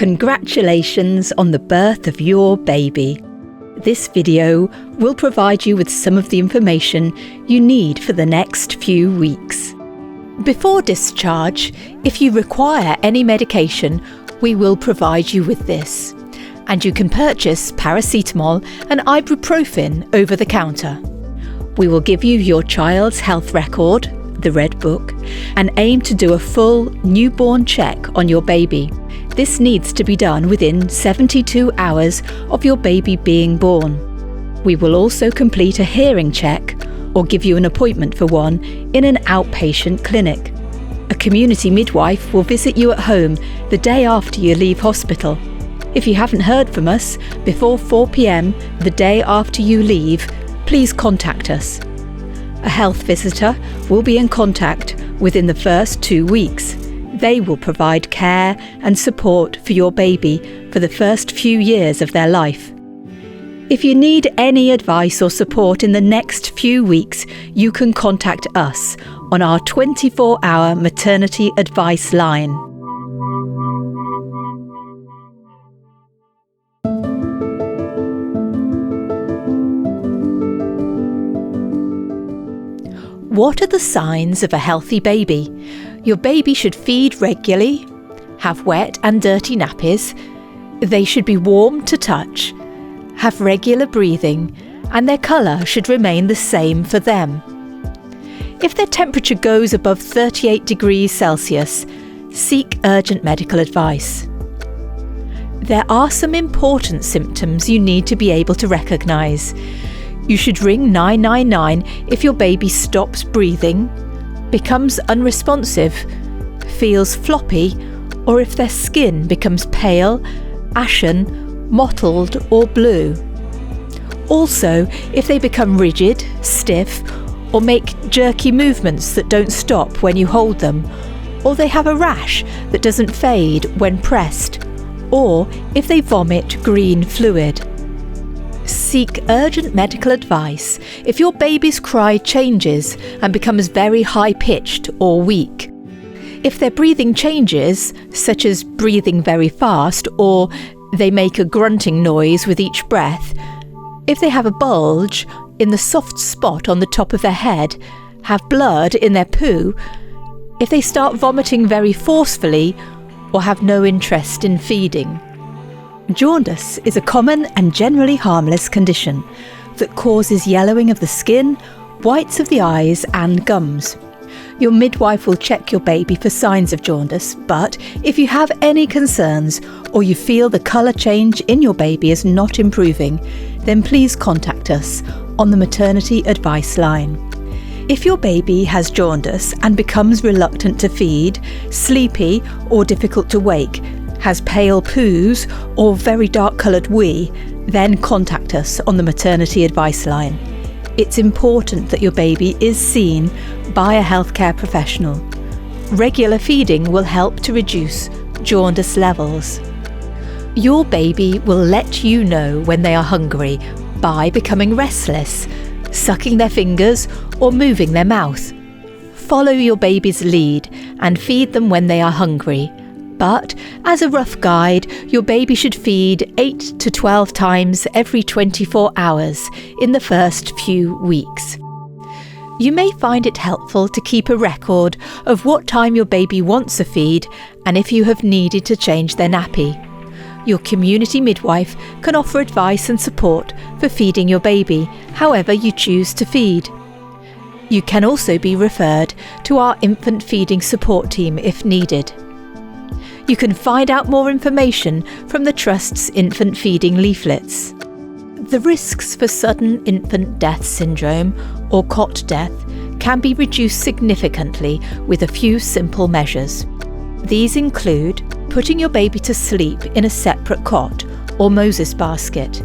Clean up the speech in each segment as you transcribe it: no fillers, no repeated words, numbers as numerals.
Congratulations on the birth of your baby. This video will provide you with some of the information you need for the next few weeks. Before discharge, if you require any medication, we will provide you with this, and you can purchase paracetamol and ibuprofen over the counter. We will give you your child's health record, the Red Book, and aim to do a full newborn check on your baby. This needs to be done within 72 hours of your baby being born. We will also complete a hearing check or give you an appointment for one in an outpatient clinic. A community midwife will visit you at home the day after you leave hospital. If you haven't heard from us before 4 p.m. the day after you leave, please contact us. A health visitor will be in contact within the first 2 weeks. They will provide care and support for your baby for the first few years of their life. If you need any advice or support in the next few weeks, you can contact us on our 24-hour maternity advice line. What are the signs of a healthy baby? Your baby should feed regularly, have wet and dirty nappies, they should be warm to touch, have regular breathing, and their colour should remain the same for them. If their temperature goes above 38 degrees Celsius, seek urgent medical advice. There are some important symptoms you need to be able to recognise. You should ring 999 if your baby stops breathing, becomes unresponsive, feels floppy, or if their skin becomes pale, ashen, mottled or blue. Also, if they become rigid, stiff, or make jerky movements that don't stop when you hold them, or they have a rash that doesn't fade when pressed, or if they vomit green fluid. Seek urgent medical advice if your baby's cry changes and becomes very high-pitched or weak. If their breathing changes, such as breathing very fast or they make a grunting noise with each breath, if they have a bulge in the soft spot on the top of their head, have blood in their poo, if they start vomiting very forcefully or have no interest in feeding. Jaundice is a common and generally harmless condition that causes yellowing of the skin, whites of the eyes and gums. Your midwife will check your baby for signs of jaundice, but if you have any concerns or you feel the colour change in your baby is not improving, then please contact us on the maternity advice line. If your baby has jaundice and becomes reluctant to feed, sleepy or difficult to wake, has pale poos or very dark coloured wee, then contact us on the maternity advice line. It's important that your baby is seen by a healthcare professional. Regular feeding will help to reduce jaundice levels. Your baby will let you know when they are hungry by becoming restless, sucking their fingers or moving their mouth. Follow your baby's lead and feed them when they are hungry. But, as a rough guide, your baby should feed 8 to 12 times every 24 hours in the first few weeks. You may find it helpful to keep a record of what time your baby wants a feed and if you have needed to change their nappy. Your community midwife can offer advice and support for feeding your baby, however you choose to feed. You can also be referred to our infant feeding support team if needed. You can find out more information from the Trust's infant feeding leaflets. The risks for sudden infant death syndrome or cot death can be reduced significantly with a few simple measures. These include putting your baby to sleep in a separate cot or Moses basket,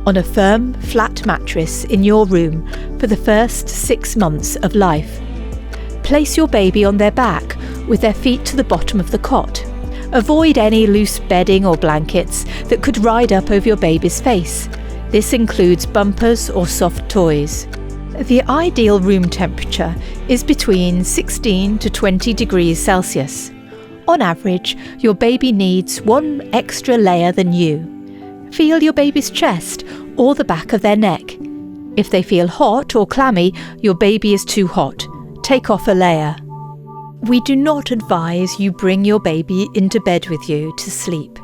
on a firm, flat mattress in your room for the first 6 months of life. Place your baby on their back with their feet to the bottom of the cot. Avoid any loose bedding or blankets that could ride up over your baby's face. This includes bumpers or soft toys. The ideal room temperature is between 16 to 20 degrees Celsius. On average, your baby needs one extra layer than you. Feel your baby's chest or the back of their neck. If they feel hot or clammy, your baby is too hot. Take off a layer. We do not advise you bring your baby into bed with you to sleep,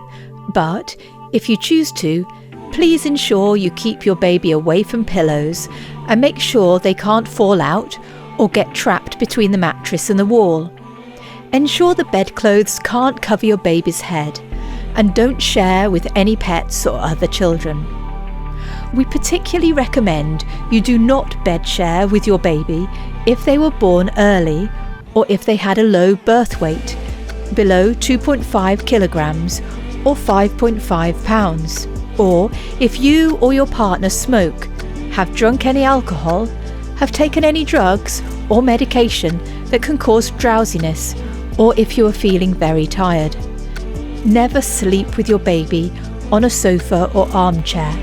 but if you choose to, please ensure you keep your baby away from pillows and make sure they can't fall out or get trapped between the mattress and the wall. Ensure the bedclothes can't cover your baby's head, and don't share with any pets or other children. We particularly recommend you do not bed share with your baby if they were born early or if they had a low birth weight, below 2.5 kilograms or 5.5 pounds, or if you or your partner smoke, have drunk any alcohol, have taken any drugs or medication that can cause drowsiness, or if you are feeling very tired. Never sleep with your baby on a sofa or armchair.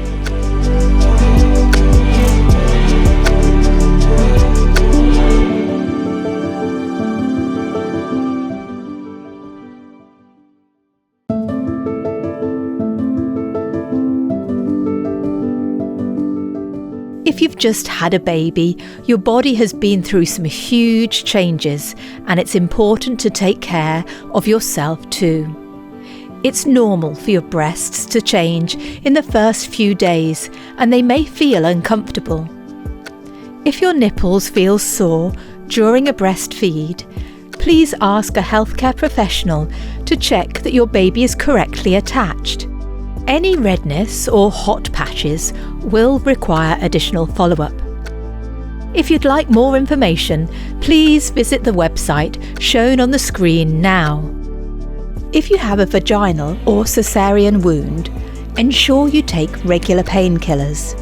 If you've just had a baby, your body has been through some huge changes, and it's important to take care of yourself too. It's normal for your breasts to change in the first few days, and they may feel uncomfortable. If your nipples feel sore during a breastfeed, please ask a healthcare professional to check that your baby is correctly attached. Any redness or hot patches will require additional follow-up. If you'd like more information, please visit the website shown on the screen now. If you have a vaginal or cesarean wound, ensure you take regular painkillers.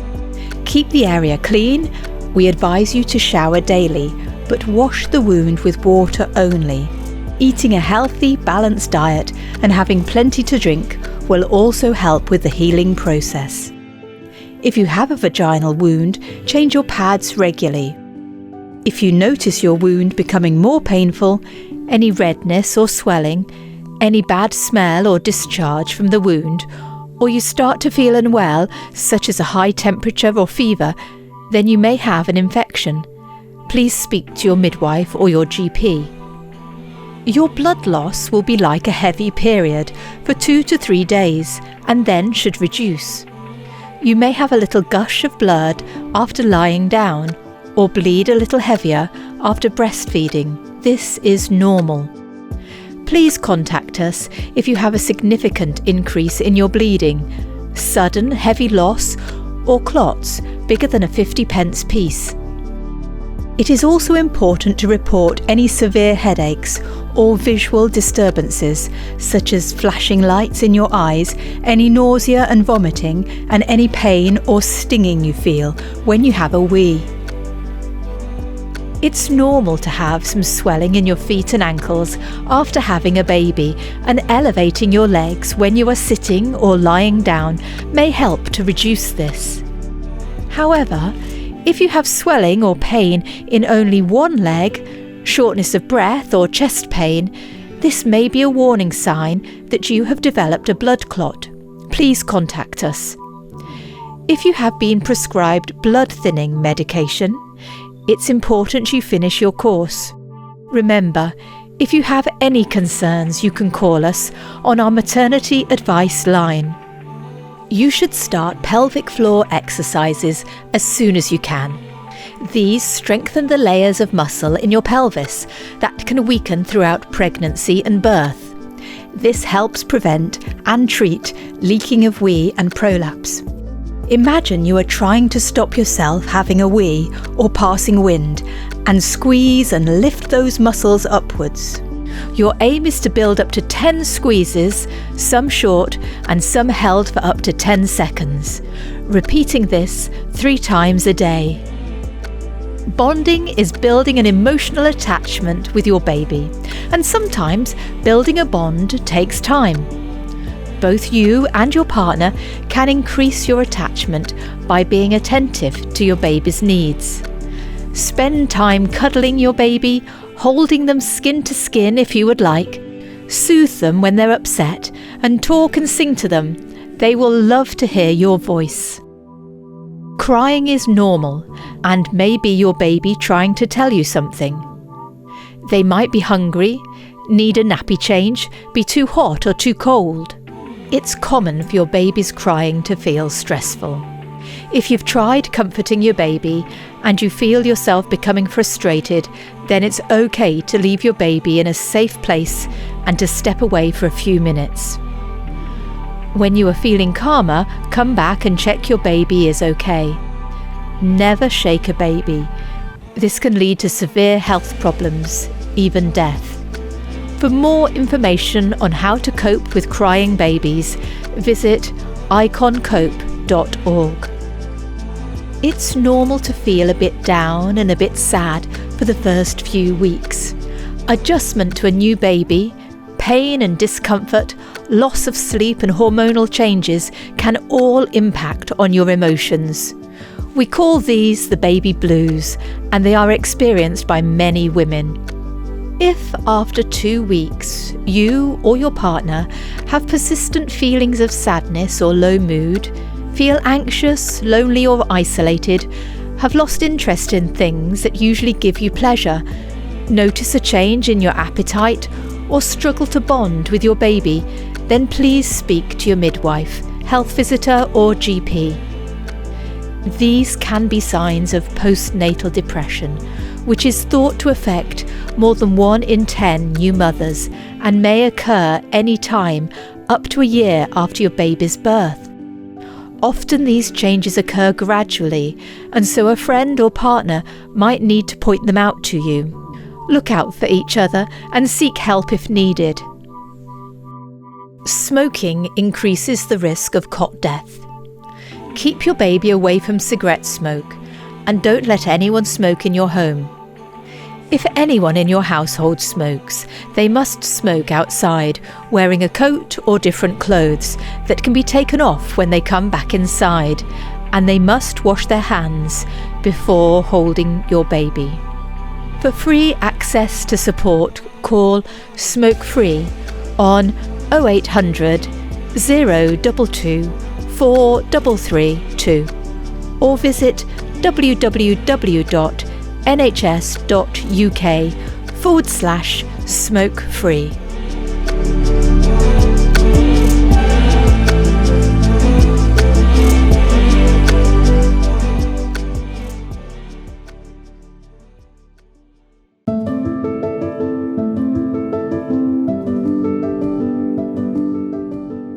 Keep the area clean. We advise you to shower daily, but wash the wound with water only. Eating a healthy, balanced diet and having plenty to drink will also help with the healing process. If you have a vaginal wound, change your pads regularly. If you notice your wound becoming more painful, any redness or swelling, any bad smell or discharge from the wound, or you start to feel unwell, such as a high temperature or fever, then you may have an infection. Please speak to your midwife or your GP. Your blood loss will be like a heavy period for 2 to 3 days and then should reduce. You may have a little gush of blood after lying down or bleed a little heavier after breastfeeding. This is normal. Please contact us if you have a significant increase in your bleeding, sudden heavy loss, or clots bigger than a 50p piece. It is also important to report any severe headaches or visual disturbances, such as flashing lights in your eyes, any nausea and vomiting, and any pain or stinging you feel when you have a wee. It's normal to have some swelling in your feet and ankles after having a baby, and elevating your legs when you are sitting or lying down may help to reduce this. However, if you have swelling or pain in only one leg, shortness of breath or chest pain, this may be a warning sign that you have developed a blood clot. Please contact us. If you have been prescribed blood thinning medication, it's important you finish your course. Remember, if you have any concerns, you can call us on our maternity advice line. You should start pelvic floor exercises as soon as you can. These strengthen the layers of muscle in your pelvis that can weaken throughout pregnancy and birth. This helps prevent and treat leaking of wee and prolapse. Imagine you are trying to stop yourself having a wee or passing wind, and squeeze and lift those muscles upwards. Your aim is to build up to 10 squeezes, some short and some held for up to 10 seconds. Repeating this 3 times a day. Bonding is building an emotional attachment with your baby, and sometimes building a bond takes time. Both you and your partner can increase your attachment by being attentive to your baby's needs. Spend time cuddling your baby, holding them skin to skin if you would like. Soothe them when they're upset and talk and sing to them. They will love to hear your voice. Crying is normal and may be your baby trying to tell you something. They might be hungry, need a nappy change, be too hot or too cold. It's common for your baby's crying to feel stressful. If you've tried comforting your baby and you feel yourself becoming frustrated, then it's okay to leave your baby in a safe place and to step away for a few minutes. When you are feeling calmer, come back and check your baby is okay. Never shake a baby. This can lead to severe health problems, even death. For more information on how to cope with crying babies, visit iconcope.org. It's normal to feel a bit down and a bit sad for the first few weeks. Adjustment to a new baby, pain and discomfort, loss of sleep and hormonal changes can all impact on your emotions. We call these the baby blues, and they are experienced by many women. If after 2 weeks you or your partner have persistent feelings of sadness or low mood, feel anxious, lonely or isolated, have lost interest in things that usually give you pleasure, notice a change in your appetite, or struggle to bond with your baby, then please speak to your midwife, health visitor or GP. These can be signs of postnatal depression, which is thought to affect more than 1 in 10 new mothers and may occur any time up to a year after your baby's birth. Often these changes occur gradually, and so a friend or partner might need to point them out to you. Look out for each other and seek help if needed. Smoking increases the risk of cot death. Keep your baby away from cigarette smoke and don't let anyone smoke in your home. If anyone in your household smokes, they must smoke outside, wearing a coat or different clothes that can be taken off when they come back inside, and they must wash their hands before holding your baby. For free access to support, call Smoke Free on 0800 022 4332 or visit www.nhs.uk/smoke-free.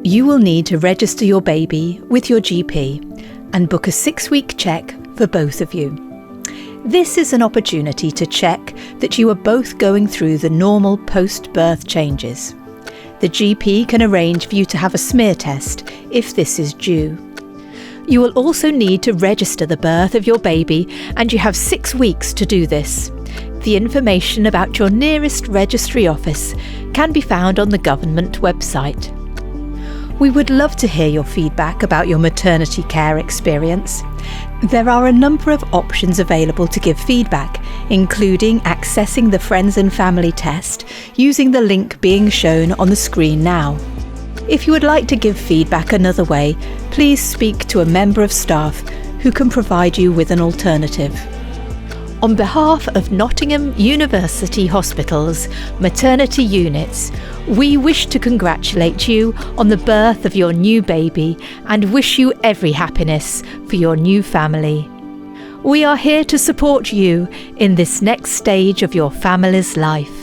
You will need to register your baby with your GP and book a 6-week check for both of you. This is an opportunity to check that you are both going through the normal post-birth changes. The GP can arrange for you to have a smear test if this is due. You will also need to register the birth of your baby, and you have 6 weeks to do this. The information about your nearest registry office can be found on the government website. We would love to hear your feedback about your maternity care experience. There are a number of options available to give feedback, including accessing the Friends and Family test using the link being shown on the screen now. If you would like to give feedback another way, please speak to a member of staff who can provide you with an alternative. On behalf of Nottingham University Hospital's maternity units, we wish to congratulate you on the birth of your new baby and wish you every happiness for your new family. We are here to support you in this next stage of your family's life.